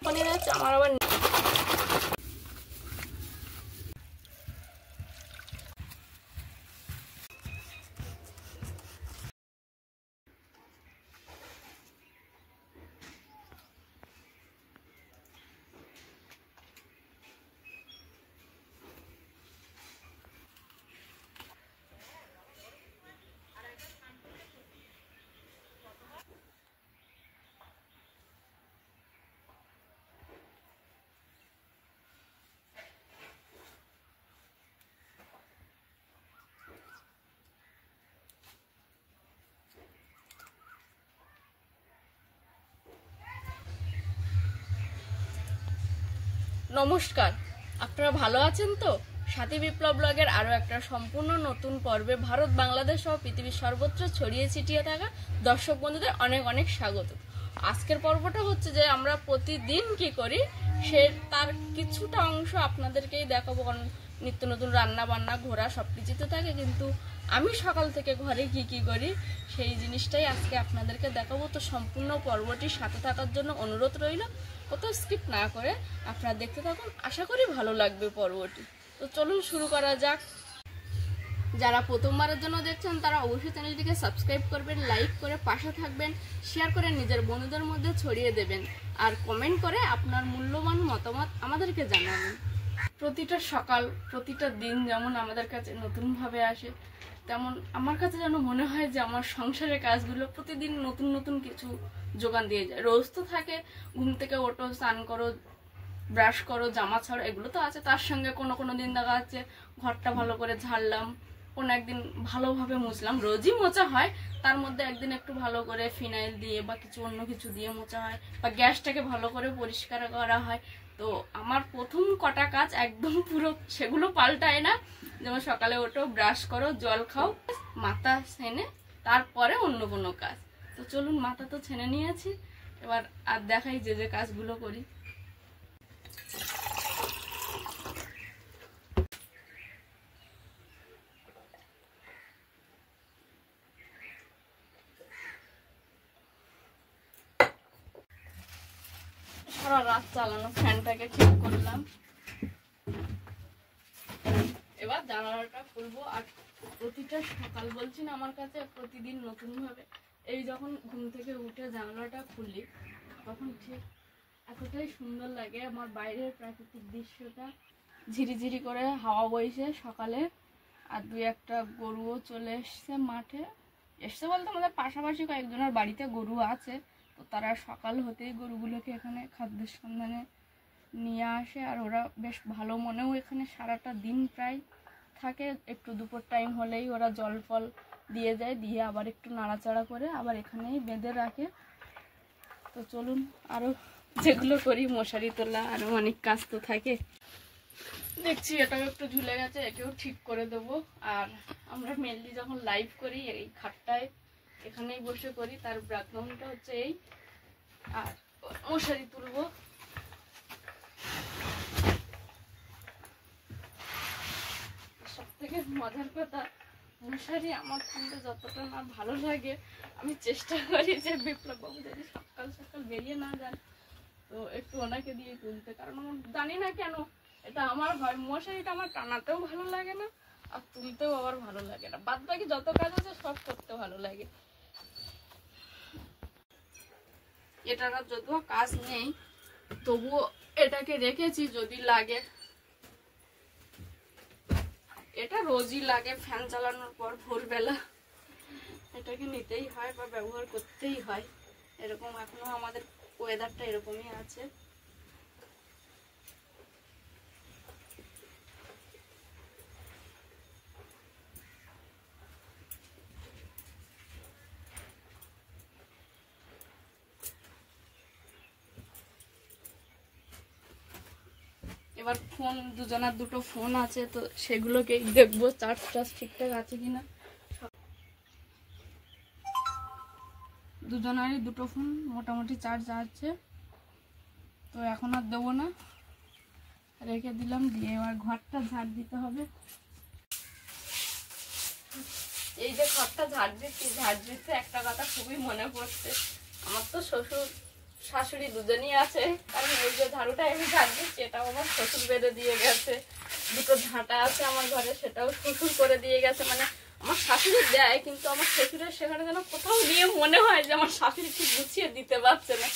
আমার আবার নমস্কার, আপনারা ভালো আছেন তো? সাথী বিপ্লব ব্লগের আরো একটা সম্পূর্ণ নতুন পর্বে ভারত বাংলাদেশ সহ পৃথিবীর সর্বত্র ছড়িয়ে ছিটিয়ে থাকা দর্শক বন্ধুদের অনেক অনেক স্বাগত। আজকের পর্বটা হচ্ছে যে আমরা প্রতিদিন কি করি সে তার কিছুটা অংশ আপনাদেরকেই দেখাবো, কারণ নিত্য নতুন রান্না বান্না ঘোরা সবকিছুতে থাকে, কিন্তু আমি সকাল থেকে ঘরে কি করি সেই জিনিসটাই আজকে আপনাদেরকে দেখাবো। তো সম্পূর্ণ পর্বটির সাথে থাকার জন্য অনুরোধ রইল, কোথাও স্কিপ না করে আপনারা দেখতে থাকুন, আশা করি ভালো লাগবে পর্বটি। তো চলুন শুরু করা যাক। যারা প্রথমবারের জন্য দেখছেন তারা অবশ্যই চ্যানেলটিকে সাবস্ক্রাইব করবেন, লাইক করে পাশে থাকবেন, শেয়ার করে নিজের বন্ধুদের মধ্যে ছড়িয়ে দেবেন, আর কমেন্ট করে আপনার মূল্যবান মতামত আমাদেরকে জানাবেন। প্রতিটা সকাল প্রতিটা দিন যেমন আমাদের কাছে নতুনভাবে আসে, তেমন আমার কাছে যেন মনে হয় যে আমার সংসারের কাজগুলো প্রতিদিন নতুন নতুন কিছু যোগান দিয়ে যায়। রোজ তো থাকে ঘুম থেকে ওঠো, স্নান করো, ব্রাশ করো, জামা ছাড়ো, এগুলো তো আছে। তার সঙ্গে কোনো কোনো দিন দেখা যাচ্ছে ঘরটা ভালো করে ঝাড়লাম, কোনো একদিন ভালোভাবে মুছলাম, রোজই মোছা হয়, তার মধ্যে একদিন একটু ভালো করে ফিনাইল দিয়ে বা কিছু অন্য কিছু দিয়ে মোছা হয়, বা গ্যাসটাকে ভালো করে পরিষ্কার করা হয়। তো আমার প্রথম কটা কাজ একদম পুরো সেগুলো পাল্টায় না, যেমন সকালে ওঠো, ব্রাশ করো, জল খাও, মাথা ছেনে তারপরে অন্য কোনো কাজ। তো চলুন, মাথা তো ছেনে নিয়েছি, এবার আর দেখাই যে যে কাজগুলো করি। সারা রাত চালানো ফ্যানটাকে ঠিক করলাম, এবার জানালাটা খুলবো। আর প্রতিটা সকাল বলছি না, আমার কাছে প্রতিদিন নতুন ভাবে এই যখন ঘুম থেকে উঠে জানালাটা খুলি তখন ঠিক এতটাই সুন্দর লাগে। আমার বাইরের প্রাকৃতিক দৃশ্যটা, ঝিরিঝিরি করে হাওয়া বইছে সকালে, আর দুই একটা গরুও চলে এসছে মাঠে। এসছে বলতে আমাদের পাশাপাশি কয়েকজনের বাড়িতে গরু আছে, তো তারা সকাল হতেই গরুগুলোকে এখানে খাদ্যের সন্ধানে নিয়ে আসে, আর ওরা বেশ ভালো মনেও এখানে সারাটা দিন প্রায় থাকে। একটু দুপুর টাইম হলেই ওরা জল ফল দিয়ে যায়, দিয়ে আবার একটু নাড়াচাড়া করে আবার এখানেই বেঁধে রাখে। তো চলুন আরও যেগুলো করি, মশারি তোলা, আরও অনেক কাজ তো থাকে। দেখছি এটাও একটু ঝুলে গেছে, একেও ঠিক করে দেবো। আর আমরা মেনলি যখন লাইভ করি এই খাটটায় এখানেই বসে করি, তার ব্যাকগ্রাউন্ডটা হচ্ছে এই। আর মশারি তুলবো, সব থেকে মজার কথা মশারি আমার তুলতে যতটা না ভালো লাগে, আমি চেষ্টা করি যে বিপ্লব বাবু যদি সকাল সকাল বেরিয়ে না যান তো একটু ওনাকে দিয়ে তুলতে, কারণ আমার জানি না কেন এটা আমার হয়, মশারিটা আমার টানাতেও ভালো লাগে না আর তুলতেও আবার ভালো লাগে না, বাদ বাকি যত কাজ আছে সব করতে ভালো লাগে। এটার যদিও কাজ নেই, তবুও এটাকে রেখেছি যদি লাগে। এটা রোজই লাগে, ফ্যান চালানোর পর ভোরবেলা এটাকে নিতেই হয় বা ব্যবহার করতেই হয়। এরকম এখনো আমাদের ওয়েদারটা এরকমই আছে। এবার ফোন, দুজনের দুটো ফোন আছে, তো সেগুলোকে দেখবো চার্জ ঠিকঠাক আছে কিনা। দুজনেরই দুটো ফোন মোটামুটি চার্জ আছে, তো এখন আর দেবো না, রেখে দিলাম। দিয়ে এবার ঘরটা ঝাড় দিতে হবে। এই যে ঘরটা ঝাড় দিতে একটা কথা খুবই মনে পড়ছে। আমার তো শ্বশুর শাশুড়ি দুজনই আছে, কারণ ওই যে ঝাড়ুটা আমি ঝাড় দিচ্ছি এটাও আমার শ্বশুর বেঁধে দিয়ে গেছে। দুটো ঝাঁটা আছে আমার ঘরে, সেটাও শ্বশুর করে দিয়ে গেছে। মানে আমার শাশুড়ি দেয়, কিন্তু আমার শ্বশুরের সেখানে যেন কোথাও গিয়ে মনে হয় যে আমার শাশুড়ি ঠিক গুছিয়ে দিতে পারছে না।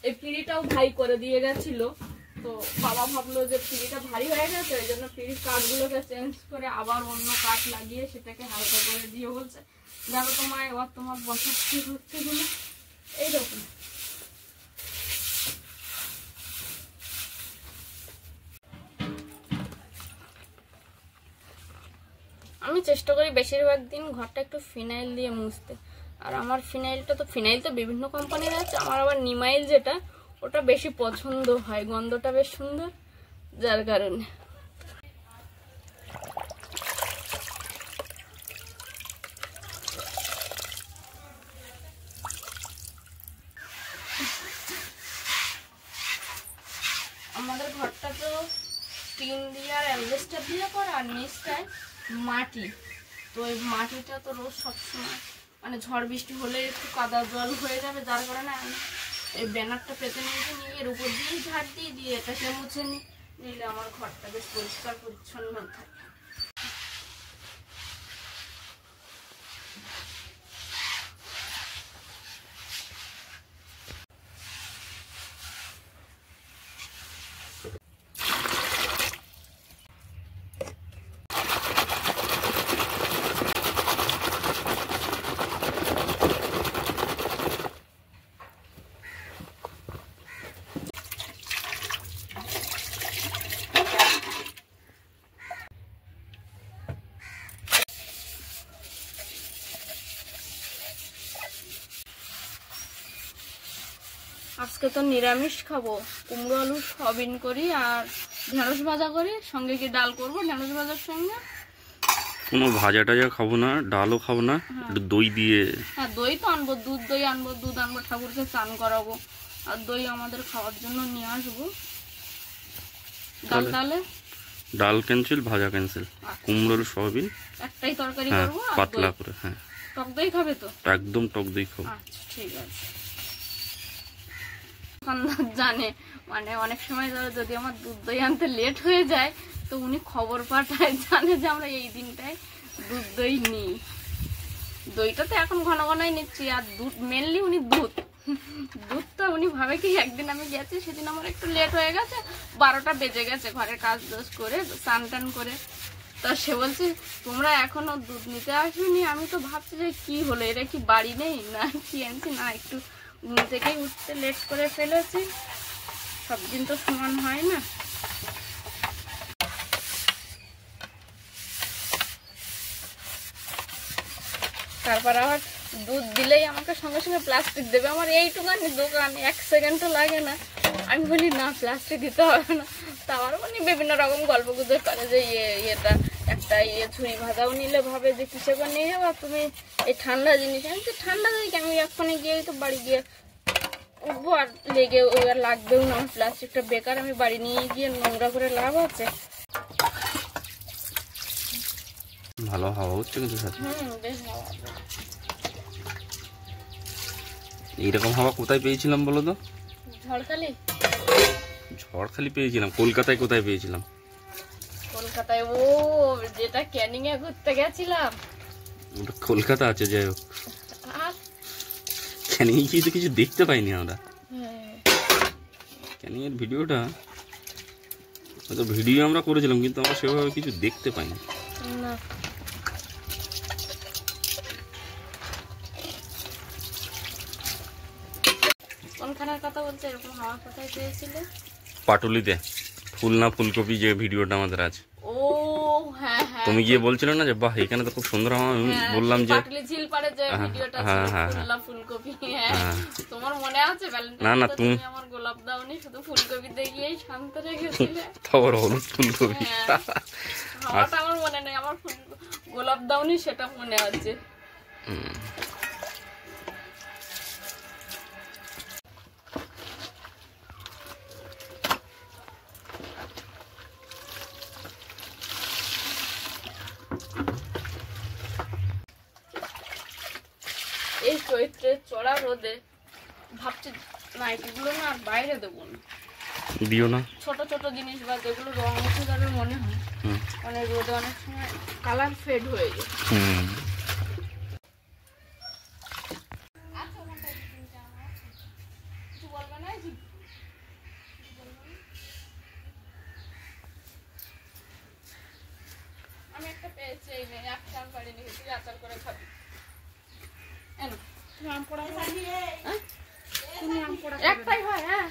এই পিঁড়িটাও ভাই করে দিয়ে গেছিল, তো বাবা ভাবলো যে পিঁড়িটা ভারী হয়ে গেছে, ওই জন্য পিঁড়ির কাঠগুলোকে চেঞ্জ করে আবার অন্য কাঠ লাগিয়ে সেটাকে হালকা করে দিয়ে বলছে দেখো তোমার এবার তোমার বছর ঠিক হচ্ছে কিনা। এইরকম আমি চেষ্টা করি বেশিরভাগ দিন ঘরটা একটু ফিনাইল দিয়ে মুছতে। আর আমার ফিনাইল তো বিভিন্ন কোম্পানির আছে, আমার আবার নিমাইল যেটা ওটা বেশি পছন্দ হয়, গন্ধটা বেশ সুন্দর, যার কারণে। আমাদের ঘরটা তো টিন দিয়ে আর অ্যালবেস্টার দিয়ে করা, আর নিচটায় মাটি। তো এই মাটিটা তো রোজ সবসময় মানে ঝড় বৃষ্টি হলে একটু কাদা জল হয়ে যাবে, যার কারণে আমি এই ব্যানারটা পেতে নিয়ে এর উপর দিয়েই ঝাড় দিয়ে এটাকে মুছে নিলে আমার ঘরটা বেশ পরিষ্কার পরিচ্ছন্ন থাকে। আজকে তো নিরামিষ খাবো, কুমড়ো আলু সয়াবিন করি আর ঢেঁড়স ভাজা করি, সঙ্গে কি ডাল করবো ঢেঁড়স ভাজার সঙ্গে। কোনো ভাজা টাজা খাবো না, ডালও খাবো না, দই দিয়ে। হ্যাঁ দই তো আনবো, দই আনবো, দুধ আনবো, ঠাকুরকে স্নান করাবো, আর দই আমাদের খাওয়ার জন্য নিয়ে আসবো। তাহলে ডাল ক্যান্সেল, ভাজা ক্যান্সেল, কুমড়ো আলু সয়াবিন একটাই তরকারি করবো, পাতলা করে। হ্যাঁ টক দই খাবে তো? একদম টক দই খাবো। আচ্ছা ঠিক আছে। জানে মানে অনেক সময় যদি আমার দুধ দই আনতে লেট হয়ে যায় তো উনি খবর পাঠায়, জানে যে আমরা এই দিনটায় দুধ দই নিই। দইটা তো এখন ঘন ঘনই নিচ্ছি, আর দুধ মেনলি উনি দুধটা উনি ভাবে কি একদিন আমি গেছি, সেদিন আমার একটু লেট হয়ে গেছে, 12টা বেজে গেছে ঘরের কাজ টাজ করে স্নান টান করে। তা সে বলছে তোমরা এখনো দুধ নিতে আসোনি। আমি তো ভাবছি যে কি হলো, এরা কি বাড়ি নেই না কি আনছি, না একটু ঘুম থেকেই উঠতে লেট করে ফেলেছি, সব দিন তো সমান হয় না। তারপর আবার দুধ দিলেই আমাকে সঙ্গে সঙ্গে প্লাস্টিক দেবে। আমার এইটুখানি দোকান, 1 সেকেন্ডও লাগে না। আমি বলি না প্লাস্টিক দিতে হবে না। তারপর উনি বিভিন্ন রকম গল্প গুজব করে যে এটা একটা ছুরি ভাজাও নিলে ভাবে যে কিসে করে নিয়ে যাবো তুমি এই ঠান্ডা জিনিস। আমি তো ঠান্ডা জিনিস আমি এক্ষণে গিয়ে তো বাড়ি গিয়ে উঠবো, আর লেগে আর লাগবেও না, আমার প্লাস্টিকটা বেকার, আমি বাড়ি নিয়ে গিয়ে নোংরা করে লাভ আছে। ভালো হাওয়া হচ্ছে কিন্তু সাথে। বেশ হাওয়া। এইরকম হাওয়া কোথায় পেয়েছিলাম বলো তো? ঝড়খালি পেয়েছিলাম, কলকাতায় কোথায় পেয়েছিলাম? কলকাতায় ও যেটা ক্যানিং এ ঘুরতে গেছিলাম, ওটা কলকাতা আছে, যাই হোক ক্যানিং এ গিয়ে তো কিছু দেখতে পাইনি আমরা। ক্যানিং এর ভিডিওটা হয়তো ভিডিও আমরা করেছিলাম, কিন্তু আমরা সেভাবে কিছু দেখতে পাইনি। না কোনখানের কথা বলছে? এরকম হাওয়া কোথায় পেয়েছিলে? পাটুলিতে ফুল না ফুলকপি যে ভিডিওটা আমাদের আছে। ও হ্যাঁ হ্যাঁ, তুমি গিয়ে বলছিলে না যে বাহ এখানে তো খুব সুন্দর হাওয়া। আমি বললাম যে পাটুলি ঝিল পাড়ে যে ভিডিওটা ছিল ফুল না ফুলকপি। হ্যাঁ তোমার মনে আছে? না না তুমি আমার গোলাপ দাওনি, শুধু ফুলকপি দিয়ে গিয়েই শান্ত রেখেছিলে। তারপর হলুদ ফুলকপি। হাওয়াটা আমার মনে নেই, আমার গোলাপ দাওনি সেটা মনে আছে। এই চৈত্রের চড়া রোদে ভাবছি নাইটিগুলো না আর বাইরে দেবো না, দিও না। ছোট ছোট জিনিস বা যেগুলো রং উঠে যাবে মনে হয়, মানে রোদে অনেক সময় কালার ফেড হয়ে যায়। কিছু বলবে না? আমি একটা পেয়েছি, এই নে, একটা আম পাড়িনি, তুই আচার করে খাবি। তুমি আম পোড়া খাবি? হ্যাঁ? তুমি আম পোড়া একটাই হয়। হ্যাঁ,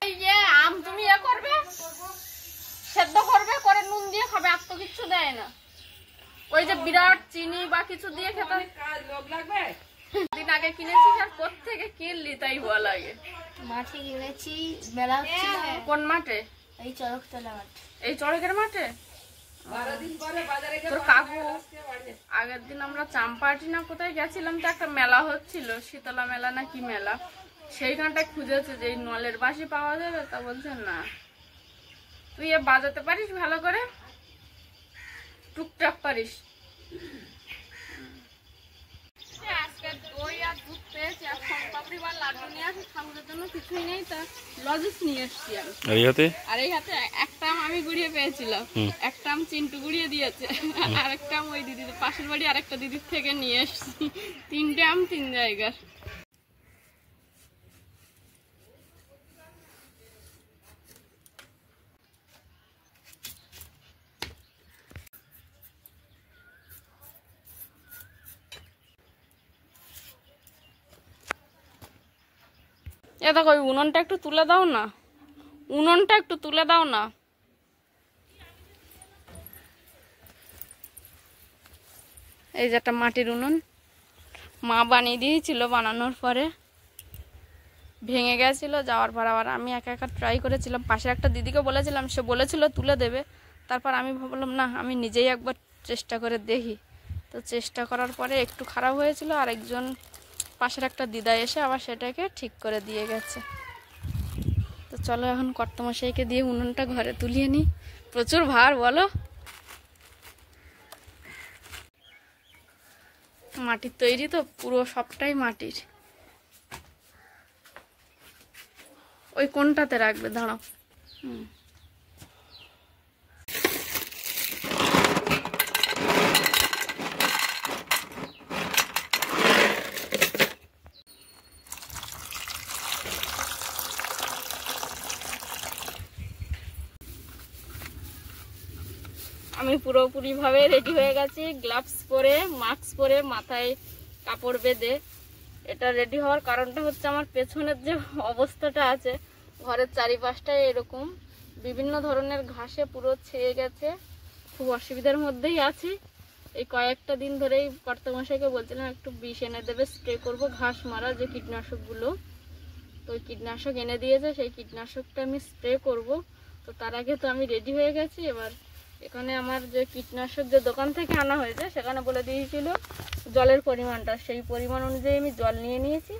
এই যে আম তুমি এ করবে, সেদ্ধ করবে, করে নুন দিয়ে খাবে, আর তো কিছু দেয় না। ওই যে বিরাট চিনি বা কিছু দিয়ে খেতে লোভ লাগবে। দিন আগে কিনেছিস আর কোত্থেকে কিনলি তাই বল লাগে। মাঠে কিনেছি, মেলা হচ্ছিল। কোন মাঠে? এই চড়কতলা মাঠ। এই চড়কের মাঠে? তোর কাকু আগের দিন আমরা চাম্পাহাটি না কোথায় গেছিলাম, তো একটা মেলা হচ্ছিল, শীতলা মেলা না কি মেলা, সেইখানটায় খুঁজেছে যে এই নলের বাঁশি পাওয়া যাবে, তা বলছে না। তুই এ বাজাতে পারিস ভালো করে? টুকটাক পারিস? আজকে দই আর দুধ পেয়েছি, আর সোনপাপড়ি বা লাড্ডু নিয়ে আসি, ঠাকুরের জন্য কিছুই নেই, তা লজেস নিয়ে এসছি আমি। আর এই হাতে একটা আম আমি গুড়িয়ে পেয়েছিলাম, একটা আম চিন্টু গুড়িয়ে দিয়েছে, আর একটা আম ওই দিদির পাশের বাড়ি আরেকটা দিদির থেকে নিয়ে এসছি। 3টে আম 3 জায়গার। এ দেখো, ওই উনুনটা একটু তুলে দাও না, উনুনটা একটু তুলে দাও না। এই যে একটা মাটির উনুন মা বানিয়ে দিয়েছিল, বানানোর পরে ভেঙে গেছিল, যাওয়ার পর আবার আমি একা একা ট্রাই করেছিলাম, পাশের একটা দিদিকে বলেছিলাম, সে বলেছিল তুলে দেবে, তারপর আমি ভাবলাম না, আমি নিজেই একবার চেষ্টা করে দেখি। তো চেষ্টা করার পরে একটু খারাপ হয়েছিল, আর একজন পাশের একটা দিদা এসে আবার সেটাকে ঠিক করে দিয়ে গেছে। তো চলো এখন কর্তামশাইকে দিয়ে উনুনটা ঘরে তুলিয়ে নিই, প্রচুর ভার বলো। মাটির তৈরি তো, পুরো সবটাই মাটির। ওই কোনটাতে রাখবে, দাঁড়াও। আমি পুরোপুরিভাবে রেডি হয়ে গেছি, গ্লাভস পরে, মাস্ক পরে, মাথায় কাপড় বেঁধে। এটা রেডি হওয়ার কারণটা হচ্ছে আমার পেছনের যে অবস্থাটা আছে, ঘরের চারিপাশটায় এরকম বিভিন্ন ধরনের ঘাসে পুরো ছেয়ে গেছে, খুব অসুবিধার মধ্যেই আছি। এই কয়েকটা দিন ধরেই কর্তামশাইকে বলছিলাম একটু বিষ এনে দেবে, স্প্রে করব ঘাস মারা যে কীটনাশকগুলো, তো ওই কীটনাশক এনে দিয়েছে, সেই কীটনাশকটা আমি স্প্রে করব। তো তার আগে তো আমি রেডি হয়ে গেছি। এবার এখানে আমার যে কীটনাশক যে দোকান থেকে আনা হয়েছে, সেখানে বলে দিয়েছিল জলের পরিমাণটা, সেই পরিমাণ অনুযায়ী আমি জল নিয়ে নিয়েছি।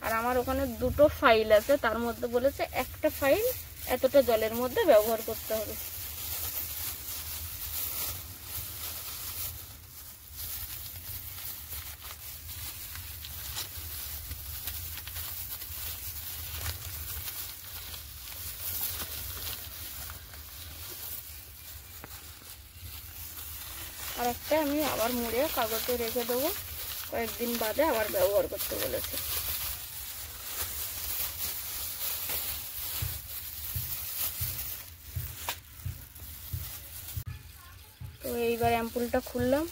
আর আমার ওখানে 2টো ফাইল আছে, তার মধ্যে বলেছে একটা ফাইল এতটা জলের মধ্যে ব্যবহার করতে হবে। আর একটা আমি আবার মুড়ে কাগজে রেখে দেবো, কয়েকদিন বাদে আবার ব্যবহার করতে বলেছে। তো এইবার অ্যাম্পুলটা খুললাম,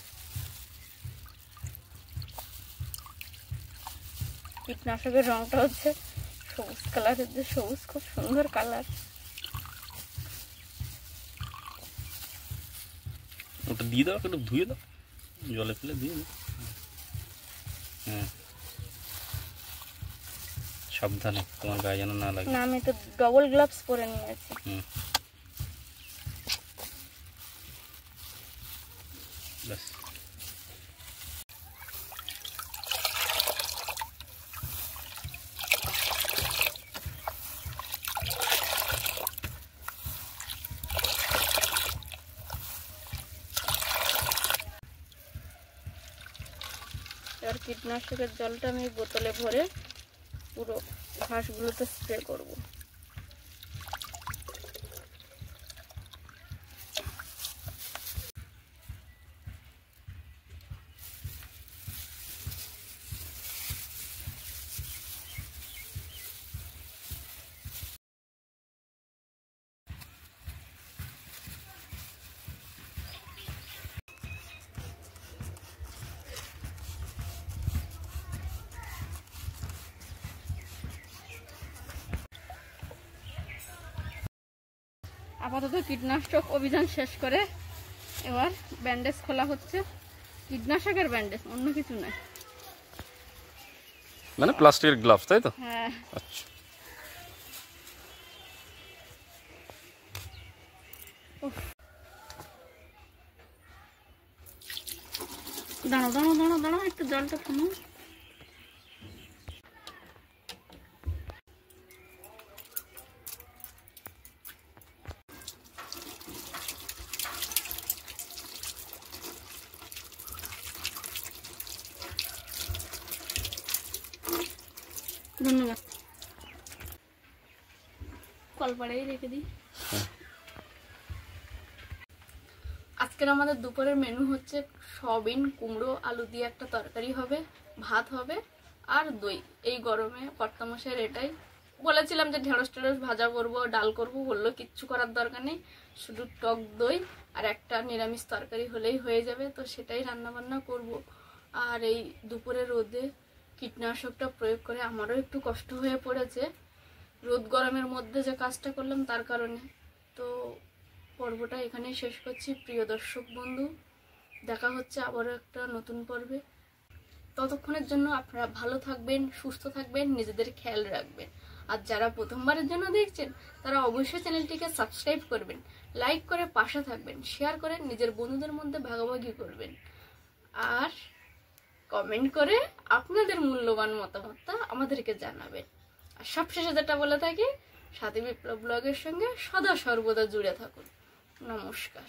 কীটনাশকের রংটা হচ্ছে সবুজ কালারের, যে সবুজ খুব সুন্দর কালার। ওটা দিয়ে দাও, একটু ধুয়ে দাও, জলে ফেলে দিয়ে দাও। হ্যাঁ, সাবধানে, তোমার গায়ে যেন না লাগে। না, আমি তো ডবল গ্লাভস পরে নিয়েছি। ব্যাস। এবার কীটনাশকের জলটা আমি বোতলে ভরে পুরো ঘাসগুলোতে স্প্রে করব। আপাতত কীটনাশক অভিযান শেষ করে এবার ব্যান্ডেজ খোলা হচ্ছে। কীটনাশকের ব্যান্ডেজ, অন্য কিছু নয়। মানে প্লাস্টিকের গ্লাভস, তাই তো? হ্যাঁ। আচ্ছা। দাঁড়াও দাঁড়াও দাঁড়াও দাঁড়াও, একটু জলটা থামো। ধন্যবাদ। কলপাড়েই রেখে দিই। আজকের আমাদের দুপুরের মেনু হচ্ছে সয়াবিন, কুমড়ো, আলু দিয়ে একটা তরকারি হবে, ভাত হবে আর দই। এই গরমে কর্তামশাইয়ের এটাই বলেছিলাম যে ঢেঁড়স টেঁড়স ভাজা করবো, ডাল করবো, বললো কিচ্ছু করার দরকার নেই, শুধু টক দই আর একটা নিরামিষ তরকারি হলেই হয়ে যাবে। তো সেটাই রান্নাবান্না করব। আর এই দুপুরে রোদে কীটনাশকটা প্রয়োগ করে আমারও একটু কষ্ট হয়ে পড়েছে, রোদ গরমের মধ্যে যে কাজটা করলাম তার কারণে। তো পর্বটা এখানেই শেষ করছি। প্রিয় দর্শক বন্ধু, দেখা হচ্ছে আবারও একটা নতুন পর্বে। ততক্ষণের জন্য আপনারা ভালো থাকবেন, সুস্থ থাকবেন, নিজেদের খেয়াল রাখবেন। আর যারা প্রথমবারের জন্য দেখছেন তারা অবশ্যই চ্যানেলটিকে সাবস্ক্রাইব করবেন, লাইক করে পাশে থাকবেন, শেয়ার করে নিজের বন্ধুদের মধ্যে ভাগাভাগি করবেন আর কমেন্ট করে আপনাদের মূল্যবান মতামতটা আমাদেরকে জানাবেন। আর সবশেষে যেটা বলে থাকি, সাথী বিপ্লব ব্লগের সঙ্গে সদা সর্বদা জুড়ে থাকুন। নমস্কার।